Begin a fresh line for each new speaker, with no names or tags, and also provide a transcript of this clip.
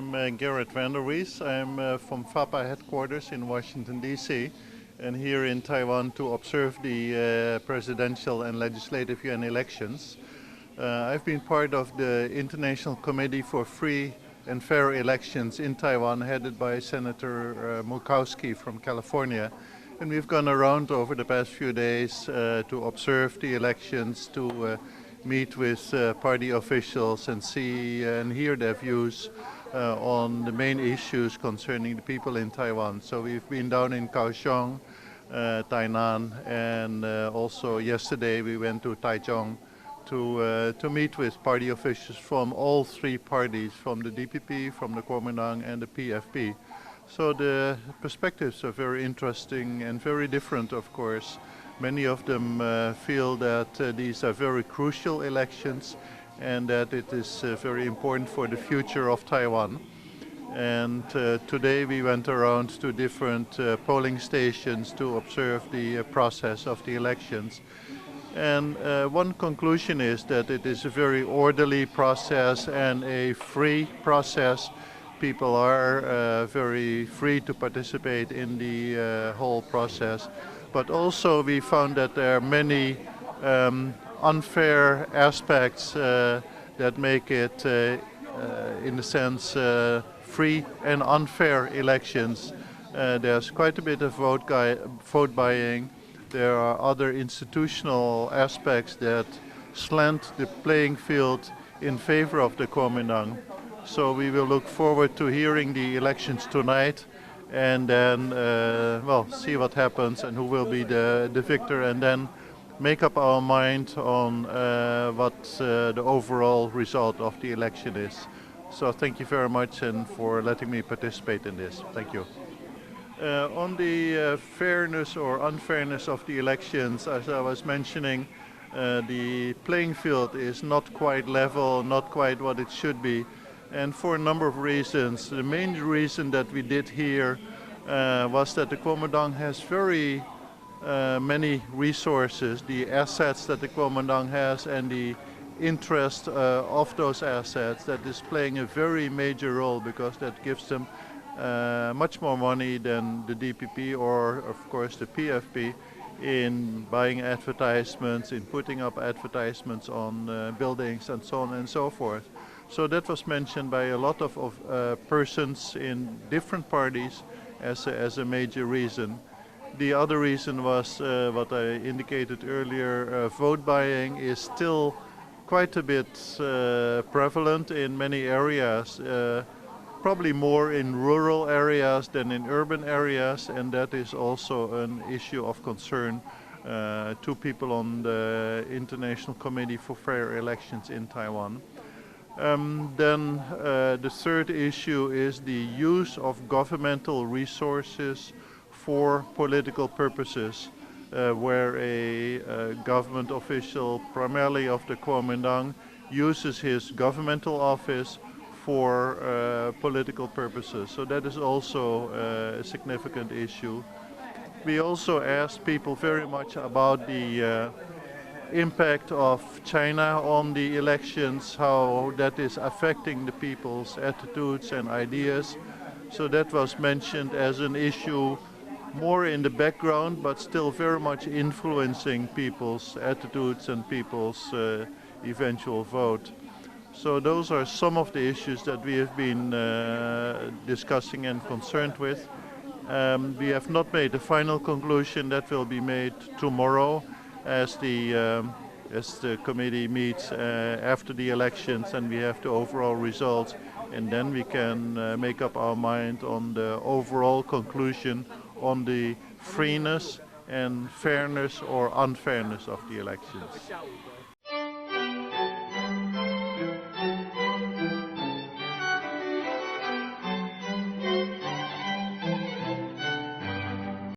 I'm Gerrit van der Wies. I'm from Fapa headquarters in Washington, D.C. and here in Taiwan to observe the presidential and legislative UN elections. I've been part of the International Committee for Free and Fair Elections in Taiwan, headed by Senator Murkowski from California. And we've gone around over the past few days to observe the elections, to meet with party officials and see and hear their views on the main issues concerning the people in Taiwan. So we've been down in Kaohsiung, Tainan, and also yesterday we went to Taichung to meet with party officials from all three parties, from the DPP, from the Kuomintang and the PFP. So the perspectives are very interesting and very different, of course. Many of them feel that these are very crucial elections and that it is very important for the future of Taiwan. And today we went around to different polling stations to observe the process of the elections. And one conclusion is that it is a very orderly process and a free process. People are very free to participate in the whole process. But also we found that there are many unfair aspects that make it, in a sense, free and unfair elections. There's quite a bit of vote buying. There are other institutional aspects that slant the playing field in favor of the Kuomintang. So we will look forward to hearing the elections tonight and then, see what happens and who will be the victor, and then make up our mind on what the overall result of the election is. So thank you very much and for letting me participate in this. Thank you. On the fairness or unfairness of the elections, as I was mentioning, the playing field is not quite level, not quite what it should be, and for a number of reasons. The main reason that we did here was that the Kuomintang has very many resources, the assets that the Kuomintang has and the interest of those assets, that is playing a very major role because that gives them much more money than the DPP or, of course, the PFP in buying advertisements, in putting up advertisements on buildings and so on and so forth. So that was mentioned by a lot of persons in different parties as a major reason. The other reason was what I indicated earlier, vote buying is still quite a bit prevalent in many areas. Probably more in rural areas than in urban areas, and that is also an issue of concern to people on the International Committee for Fair Elections in Taiwan. Then the third issue is the use of governmental resources for political purposes, where a government official, primarily of the Kuomintang, uses his governmental office for political purposes. So that is also a significant issue. We also asked people very much about the impact of China on the elections, how that is affecting the people's attitudes and ideas. So that was mentioned as an issue more in the background, but still very much influencing people's attitudes and people's eventual vote. So those are some of the issues that we have been discussing and concerned with. We have not made a final conclusion. That will be made tomorrow as the committee meets after the elections and we have the overall results, and then we can make up our mind on the overall conclusion on the freeness and fairness or unfairness of the elections.